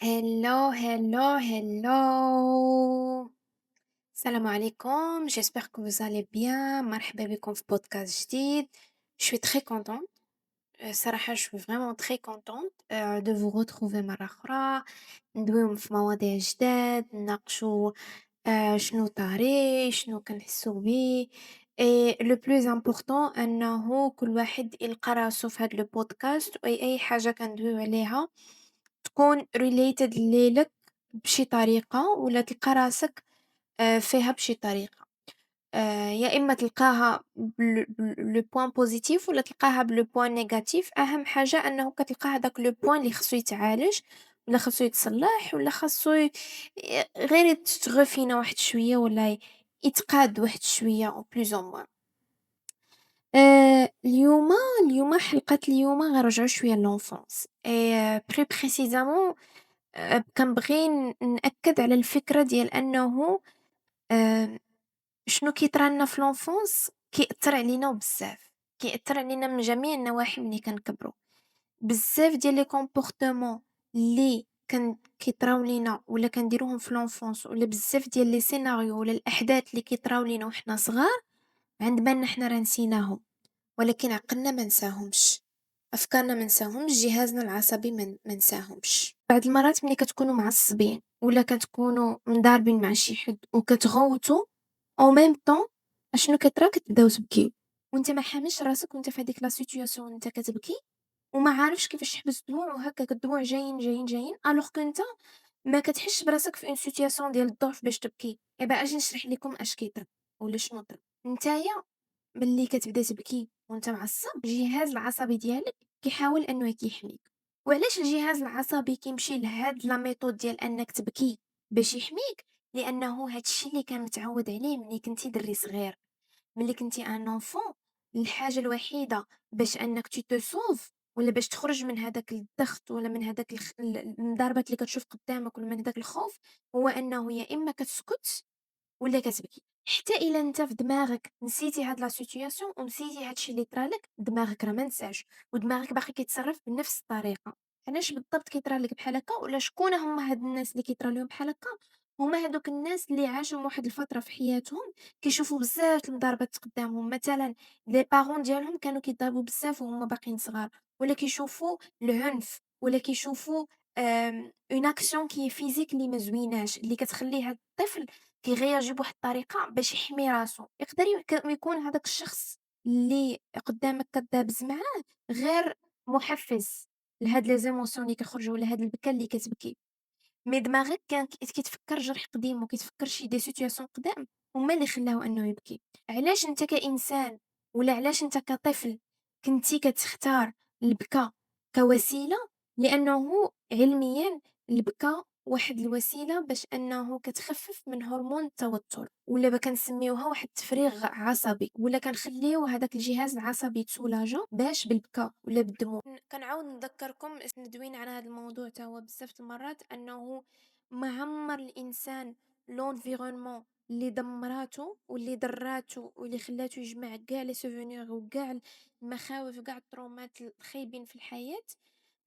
Hello, hello, hello. Salam alaikum, j'espère que vous allez bien. مرحبا بكم في podcast جديد. Je suis très contente. صراحة je suis vraiment très contente de vous retrouver مرة أخرى. ندويو في مواضيع جداد، نناقشوا شنو طاري، شنو كنحسوا بيه et le plus important أنه كل واحد يلقى راسو في هاد الpodcast أي حاجة كندويو عليها تكون related ليك بشي طريقة ولا تلقى راسك فيها بشي طريقة، يا إما تلقاها le point positif ولا تلقاها le point négatif، أهم حاجة أنه كتلقى هداك le point اللي خصو يتعالج ولا خصو يتصلّح ولا خاصو غير يتغفينا واحد شوية ولا يتقاد واحد شوية أو plus ou moins. اليوم حلقة اليوم غنرجعو شوية للenfance et plus précisément كنبغي نأكد على الفكرة ديال أنه آآ شنو كيطرا لنا في الenfance كيأثّر علينا وبزاف، كيأثّر علينا من جميع النواحي ملي كنكبروا، بزاف ديال لي comportement اللي كيطراو لينا ولا كنديروهم في الenfance ولا بزاف ديال لي سيناريو ولا الأحداث اللي كيطراو لينا وحنا صغار عند بالنا حنا راه نسيناهم، ولكن عقلنا ما نساهمش، أفكارنا ما نساهمش، جهازنا العصبي ما نساهمش. بعض المرات ملي كتكونوا معصبين ولا كتكونوا مضاربين مع شي حد وكتغوتوا en même temps أشنو كيطرا كتبداو تبكيو وأنت ما حاملش راسك وأنت في هاديك لا situation وأنت كتبكي وما عارفش كيفاش تحبس الدموع وهكاك الدموع جايين، جايين، جايين alors que أنت ما كتحسش براسك في une situation ديال الضعف باش تبكي. أجي نشرح لكم اش كيطرا ولا شنو طرا. نتايا ملي كتبدا تبكي وأنت معصب، الجهاز العصبي ديالك كيحاول أنه كيحميك، وعلاش الجهاز العصبي كيمشي لهاد لا ميثود ديال أنك تبكي باش يحميك؟ لأنه هاد الشي اللي كان متعود عليه ملي كنتي دري صغير، ملي كنتي ان enfant الحاجة الوحيدة باش أنك tu te sauves ولا باش تخرج من هداك الضغط ولا من هداك المضاربات اللي كتشوف قدامك ولا من هداك الخوف، هو أنه يا إما كتسكت ولا كتبكي، حتى إلا أنت في دماغك نسيتي هاد لا situation ونسيتي هاد الشي اللي طرالك، دماغك راه ما نساش ودماغك باقي كيتصرف بنفس الطريقة. علاش بالضبط كيطرالك بحال هكا ولا شكون هما هاد الناس اللي كيطرا ليهم بحال هكا؟ هما هادوك الناس اللي عاشوا واحد الفترة في حياتهم كيشوفوا بزاف د المضاربات قدامهم، مثلًا لي بارون ديالهم كانوا كيضربوا بزاف وهما باقيين صغار، ولا كيشوفوا العنف ولا كيشوفوا une action qui est physique اللي ما زويناش، اللي كتخلي هاد الطفل كيغياجي بواحد الطريقة باش يحمي راسو، يقدر يكون هداك الشخص اللي قدامك كدابز معاه غير محفز لهاد لي زيموسيون اللي كيخرجوا ولا هاد البكا اللي كتبكي، مي دماغك كان كيتفكر جرح قديم وكيتفكر شي دي سيتوياسيون قدام هما اللي خلاوه أنه يبكي. علاش أنت كإنسان ولا علاش أنت كطفل كنتي كتختار البكا كوسيلة؟ لأنه علميًا البكا واحد الوسيلة باش أنه كتخفف من هرمون التوتر ولا كنسميوها واحد التفريغ عصبي ولا كنخليو هذاك الجهاز العصبي يتسولاجا باش بالبكا ولا بالدموع. كنعاود نذكركم دوينا على هذا الموضوع تا هو بزاف د المرات أنه ما عمر الإنسان l'environnement اللي دمراتو واللي ضراتو واللي خلاتو يجمع كاع لي سوفونيغ وكاع المخاوف وكاع الترومات الخايبين في الحياة،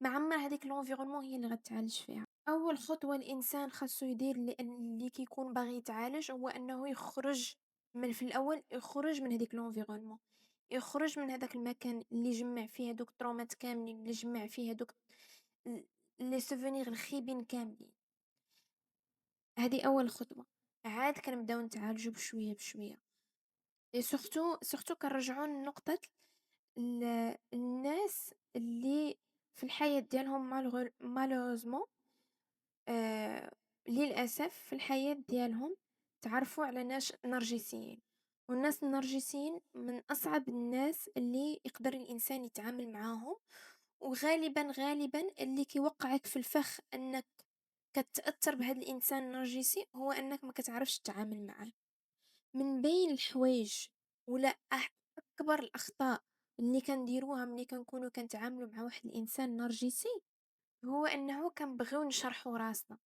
ما عمر هذيك l'environnement هي اللي غتعالج فيها. أول خطوة الإنسان خاصو يدير اللي كيكون باغي يتعالج هو أنه يخرج من في الأول يخرج من هذيك l'environnement، يخرج من هذاك المكان اللي جمع فيه هذوك الترومات كاملين اللي جمع فيه هذوك لي سوفونيغ الخيبين كاملين. هذه أول خطوة، عاد كنبداو نتعالجو بشوية بشوية et surtout كنرجعو لنقطة الناس اللي في الحياة ديالهم malheureusement للأسف في الحياة ديالهم تعرفوا على ناس نرجسيين، والناس النرجسيين من أصعب الناس اللي يقدر الإنسان يتعامل معاهم، وغالبا اللي كيوقعك في الفخ أنك كتأثر بهذا الإنسان النرجسي هو أنك ما كتعرفش تتعامل معاه. من بين الحوايج ولا أكبر الأخطاء اللي كنديروها ملي كنكونوا كنتعاملوا مع واحد الإنسان نرجسي هو أنه كنبغيو نشرحوا راسنا،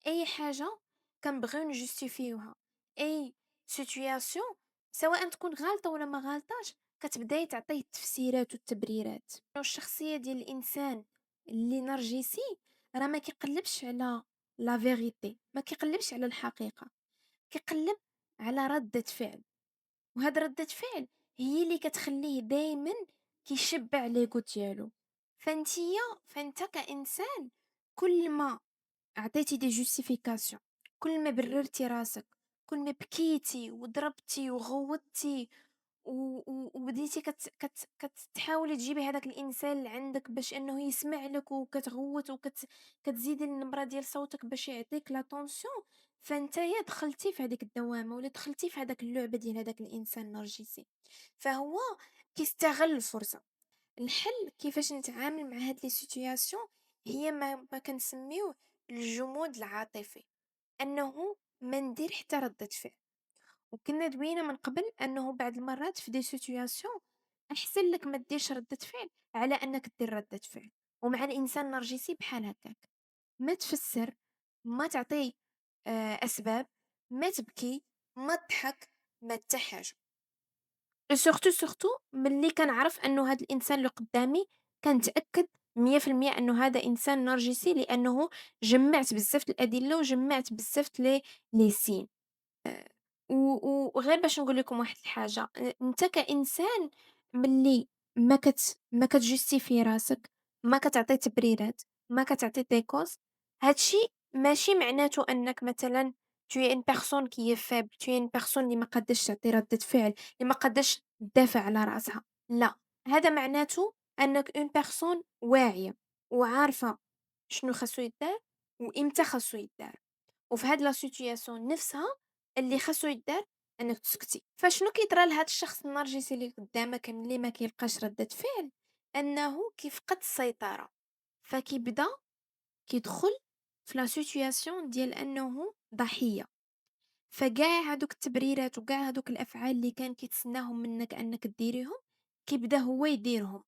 أي حاجة كنبغيو نجوستيفيوها، أي سيتوياسيون سواء تكون غالطة ولا ما غالطاش كتبداي تعطيه التفسيرات والتبريرات. الشخصية ديال الإنسان اللي نرجسي راه ما كيقلّبش على la vérité، ما كيقلّبش على الحقيقة، كيقلّب على ردة فعل، وهاد ردة فعل هي اللي كتخلّيه دايمًا كيشبّع الego ديالو. فأنتِ فأنت كإنسان كل ما عطيتِ des justifications، كل ما برّرتِ راسِك، كل ما بكيتِ وضربتِ وغوّضتِ وبديتِ كتحاولي تجيبي هذاك الإنسان لعندِك باش إنه يسمع لك وكتغوّت كتزيدي النبرة ديال صوتك باش يعطيك l'attention، فنتايا دخلتِ في هاديك الدوامة ولا دخلتِ في هاداك اللعبة ديال هاداك الإنسان النرجسي، فهو كيستغل الفرصة. الحل كيفاش نتعامل مع هاد لي situation هي ما كنسميوه الجمود العاطفي، أنه ما ندير حتى ردة فعل. وكنا دوينا من قبل أنه بعض المرات في دي situation أحسن لك ما ديرش ردة فعل على أنك دير ردة فعل. ومع الإنسان النرجسي بحال هكاك، ما تفسر، ما تعطي أسباب، ما تبكي، ما تضحك، ما حتى حاجة. سورتو ملي كنعرف أنه هاد الإنسان اللي قدامي كنتأكد 100% أنه هذا إنسان نرجسي، لأنه جمّعت بزاف د الأدلة وجمّعت بزاف لي signes. و وغير باش نقول لكم واحد الحاجة، أنت كإنسان ملي ما كتجوستيفي راسك، ما كتعطي تبريرات، ما كتعطي des causes، هاد الشي ماشي معناته أنك مثلًا tu es une personne qui est faible، tu es une personne اللي ما قاداش تعطي ردة فعل، اللي ما قاداش تدافع على راسها، لأ، هذا معناته أنك une personne واعية وعارفة شنو خاصو يدار وإمتى خاصو يدار. وفي هاد لا سيتوياسيون نفسها اللي خاصو يدار أنِك تسكتي. فشنو كيطرا لهاد الشخص النرجسي اللي قدامك ملي ما كيلقاش ردة فعل؟ أنه كيفقد السيطرة، فكيبدا كيدخل في لا سيتوياسيون ديال أنه ضحية. فكاع هادوك التبريرات وكاع هادوك الأفعال اللي كان كيتسناهم منك أنك ديريهم، كيبدا هو يديرهم.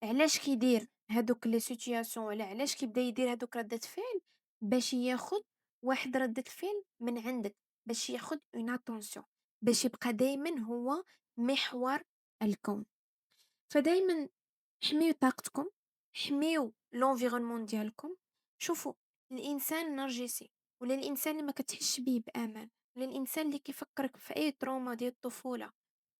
علاش كيدير هادوك لي سيتوياسيون ولا علاش كيبدا يدير هادوك ردة فعل؟ باش ياخد واحد ردة فعل من عندك، باش ياخد une attention، باش يبقى دايمًا هو محور الكون. فدايمًا حميو طاقتكم، حميو l'environnement ديالكم. شوفوا، الإنسان النرجسي ولا الإنسان اللي ما كتحسش بيه بأمان ولا الإنسان اللي كيفكرك في أي تروما ديال الطفولة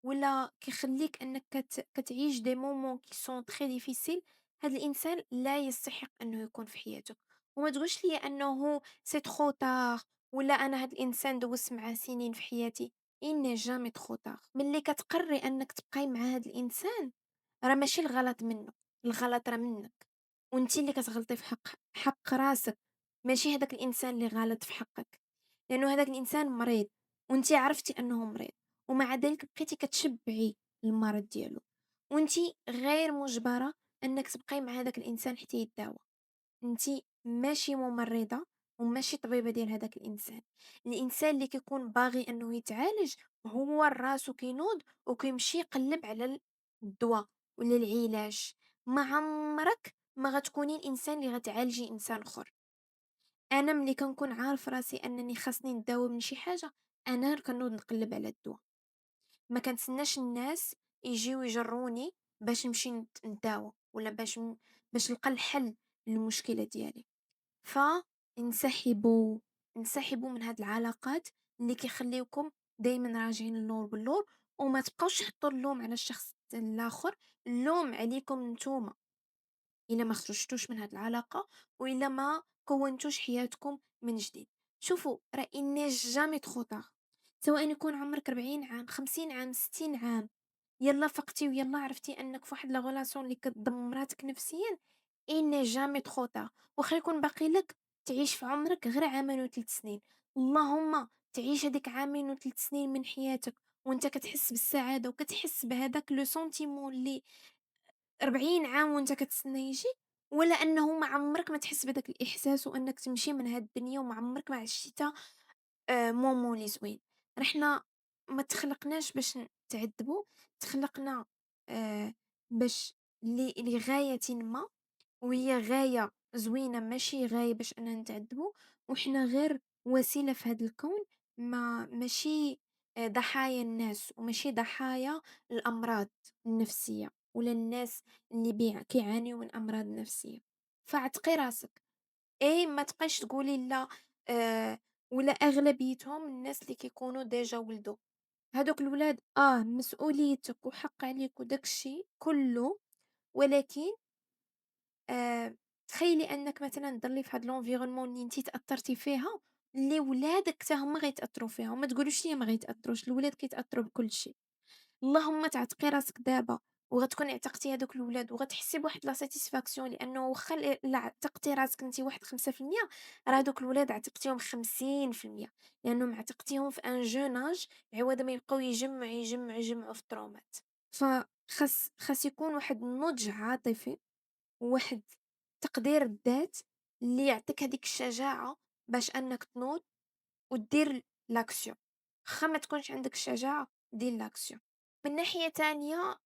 ولا كيخليك أنك كتعيش des moments qui sont très difficiles، هاد الإنسان لا يستحق أنه يكون في حياتك. وما تقولش لي أنه c'est trop tard ولا أنا هاد الإنسان دوزت معاه سنين في حياتي. il n'est jamais trop tard. ملي كتقرري أنك تبقاي مع هاد الإنسان، راه ماشي الغلط منّه، الغلط راه منّك، وأنتِ اللي كتغلطي في حق راسِك، ماشي هاذاك الإنسان اللي غلط في حقِّك، لأنه هاذاك الإنسان مريض وأنتِ عرفتِ أنه مريض، ومع ذلك بقيتِ كتشبعي المرض ديالو، وأنتِ غير مُجبرة أنِّك تبقاي مع هاذاك الإنسان حتى يداوى. أنتِ ماشي ممرضة وماشي طبيبة ديال هداك الإنسان. الإنسان اللي كيكون باغي إنه يتعالج هو راسو كينوض وكيمشي يقلّب على الدوا ولا العلاج. ما عمرك ما غتكوني الإنسان اللي غتعالجي إنسان آخر. أنا ملي كنكون عارفة راسي أنني خاصني نداوى من شي حاجة، أنا كنوض نقلّب على الدوا، ما كنتسناش الناس يجيو يجروني باش نمشي نداوى ولا باش نلقى الحل للمشكلة ديالي. فانسحبوا، انسحبوا من هاد العلاقات اللي كيخليوكم دايما راجعين للور باللور، وما تبقاوش تحطوا اللوم على الشخص الاخر، اللوم عليكم نتوما الا ما خرجتوش من هاد العلاقة والا ما كونتوش حياتكم من جديد. شوفوا، راه اني جامي تخوطا، سواء يكون عمرك 40 عام، 50 عام، 60 عام، يلا فقتي ويلا عرفتي انك في واحد لا غولاسيون اللي كدمراتك نفسيا، il n'est jamais trop tard. واخا يكون باقي لك تعيش في عمرك غير عامين و3 سنين، اللهم تعيش هاديك عامين و3 سنين من حياتك وانت كتحس بالسعادة وكتحس بهداك لو سونتيمون اللي 40 عام وانت كتسنى يجي، ولا انه ما عمرك ما تحس بداك الاحساس وانك تمشي من هاد الدنيا وما عمرك ما عشتيتا moments اللي زوين. راه حنا ما تخلقناش باش نتعذبوا، تخلقنا باش لغاية ما، وهي غاية زوينة ماشي غاية باش أننا نتعذبوا، وحنا غير وسيلة في هاد الكون، ماشي ضحايا الناس وماشي ضحايا الأمراض النفسية ولا الناس اللي كيعانيو من أمراض نفسية. فاعتقي راسك، ما تبقايش تقولي لا. آآ ولا أغلبيتهم الناس اللي كيكونوا ديجا ولدوا، هادوك الولاد مسؤوليتك وحق عليك وداك الشي كلّه، ولكن تخيّلي أنك مثلًا تضلي في هاد l'environnement اللي أنتِ تأثّرتِ فيها، اللي ولادك حتى هُما غيتأثّروا فيها، وما تقولوش ليا ما غيتأثّروش، الولاد كيتأثّروا بكل شي. اللهم تعتقي راسِك دابا وغتكوني عتقتي هادوك الولاد وغتحسي بواحد لا satisfaction لأنه واخا إلا عتقتي راسِك أنتِ واحد 5% راه هادوك الولاد عتقتيهم 50% لأنهم عتقتيهم في un jeune âge عوض ما يبقاو يجمعوا في الترومات. خاص يكون واحد النضج عاطفي وواحد تقدير الذات اللي يعطيك هاديك الشجاعة باش أنك تنوض ودير l'action. واخا ما تكونش عندك الشجاعة دير l'action. من ناحية تانية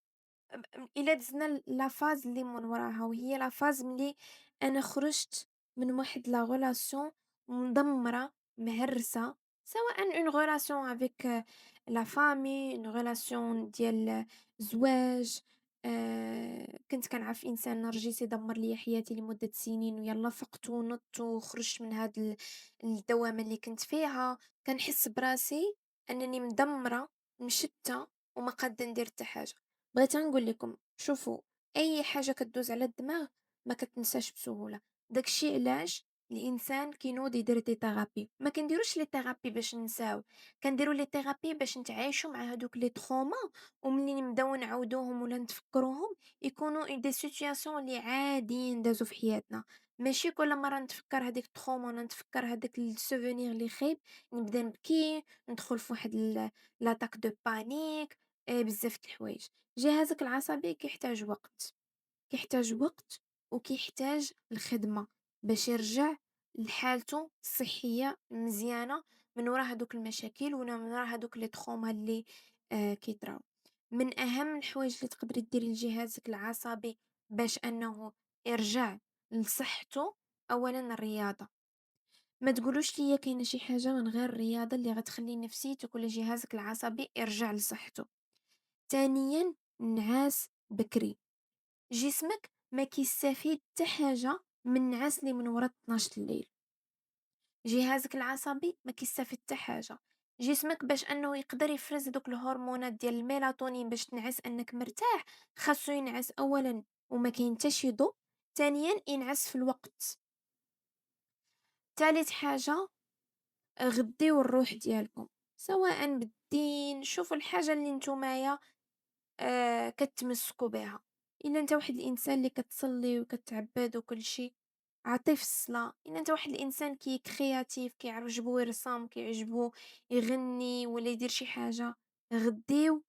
إلا دزنا لا فاز اللي من وراها وهي لا فاز ملي أنا خرجت من واحد لا relation مدمرة مهرسة، سواء une relation avec la famille une relation ديال زواج. كنت كنعرف إنسان نرجسي دمر ليا حياتي لمدة سنين ويلا فقت ونضت وخرجت من هاد الدوامة اللي كنت فيها، كنحس براسي أنني مدمرة مشتتة وما قادة ندير حتى حاجة. بغيت غير نقول لكم شوفوا، أي حاجة كدوز على الدماغ ما كتنساش بسهولة، داكشي علاش الإنسان كينوض يدير دي ثيرابي، ما كنديروش لي ثيرابي باش ننساو، كنديرو لي ثيرابي باش نتعايشو مع هادوك لي تروما، وملي نبداو نعاودوهم ولا نتفكروهم يكونوا دي سيتوياسيون اللي عاديين دازو في حياتنا، ماشي كل مرة نتفكر هاديك التروما ولا نتفكر هداك السوفونيغ اللي خايب نبدا نبكي، ندخل في واحد لاطاك دو بانيك، بزاف د الحوايج. جهازك العصبي كيحتاج وقت وكيحتاج الخدمة باش يرجع لحالته الصحية المزيانة من ورا هادوك المشاكل ولا من ورا هادوك لي تروما اللي كيطراو. من أهم الحوايج اللي تقدري ديري لجهازك العصبي باش أنه يرجع لصحته، أولًا الرياضة، ما تقولوش ليا كاينة شي حاجة من غير الرياضة اللي غتخلي نفسيتك ولا جهازك العصبي يرجع لصحته. ثانيًا النعاس بكري، جسمك ما كيستافيد حتى حاجة من النعاس اللي من ورا 12 الليل، جهازك العصبي ما كيستافيد حتى حاجة، جسمك باش أنه يقدر يفرز هادوك الهرمونات ديال الميلاتونين باش تنعس أنك مرتاح، خاصو ينعس أولًا وما كاين حتى شي ضوء، ثانيًا ينعس في الوقت، تالت حاجة غديو الروح ديالكم، سواء بالدين، شوفوا الحاجة اللي نتومايا كتمسكوا بها، إلا أنت واحد الإنسان اللي كتصلي وكتعبّد وكل شي عطيه في الصلاة، إلا أنت واحد الإنسان كرياتيف كيعجبو يرسم، كيعجبو يغني ولا يدير شي حاجة، غديو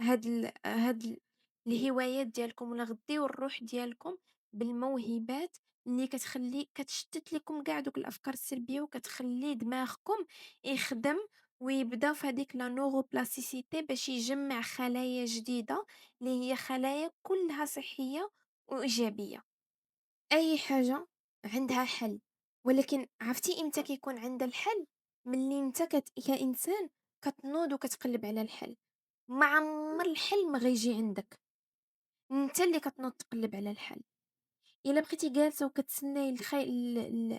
هاد الهوايات ديالكم ولا غديو الروح ديالكم بالموهبات اللي كتشتت ليكم قاع دوك الأفكار السلبية وكتخلي دماغكم يخدم ويبدا في هاديك لا نوروبلاستيسيتي باش يجمع خلايا جديدة اللي هي خلايا كلها صحية وإيجابية. أي حاجة عندها حل، ولكن عرفتي إمتى كيكون عندها الحل؟ ملي نتا كإنسان كتنوض وكتقلب على الحل، ما عمر الحل ما غيجي عندك، انت اللي كتنوض تقلب على الحل. إلا بقيتي جالسة وكتسناي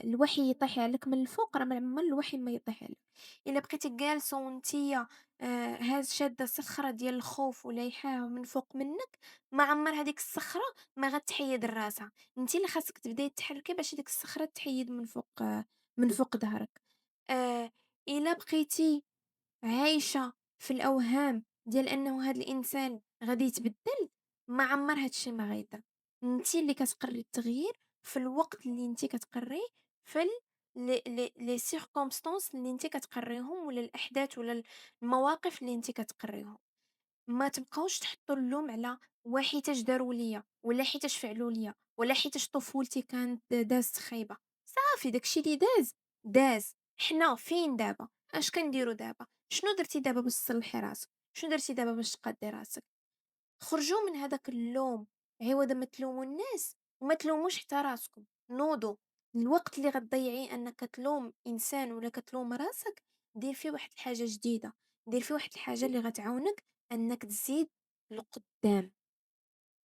الوحي يطيح عليك من الفوق راه ما عمر الوحي ما يطيح عليك، إلا بقيتي جالسة ونتيا شادة صخرة ديال الخوف ولايحاها من فوق منك، ما عمر هاديك الصخرة ما غتحيد راسها، انتِ اللي خاصك تبداي تحركي باش هاديك الصخرة تحيد من فوق ضهرك. آآ إلا بقيتي عايشة في الأوهام ديال أنه هاد الإنسان غادي يتبدل، ما عمر هاد الشي ما غيطرا، نتي اللي كتقرري التغيير في الوقت اللي نتي كتقريه، في لي circonstances اللي نتي كتقريهم ولا الأحداث ولا المواقف اللي نتي كتقريهم. ما تبقاوش تحطوا اللوم على وحيتاش داروا ليا ولا حيتاش فعلوا ليا ولا حيتاش طفولتي كانت دازت خايبة، صافي داكشي اللي داز، حنا فين دابا؟ اش كنديروا دابا؟ شنو درتي دابا باش تصلحي راسك؟ شنو درتي دابا باش تقادي راسك؟ خرجوا من هذاك اللوم، عوض ما تلوموا الناس وما تلوموش حتى راسكم، نوضوا. الوقت اللي غتضيعيه انك تلوم انسان ولا كتلوم راسك دير فيه واحد الحاجة جديدة، دير فيه واحد الحاجة اللي غتعاونك انك تزيد لقدام.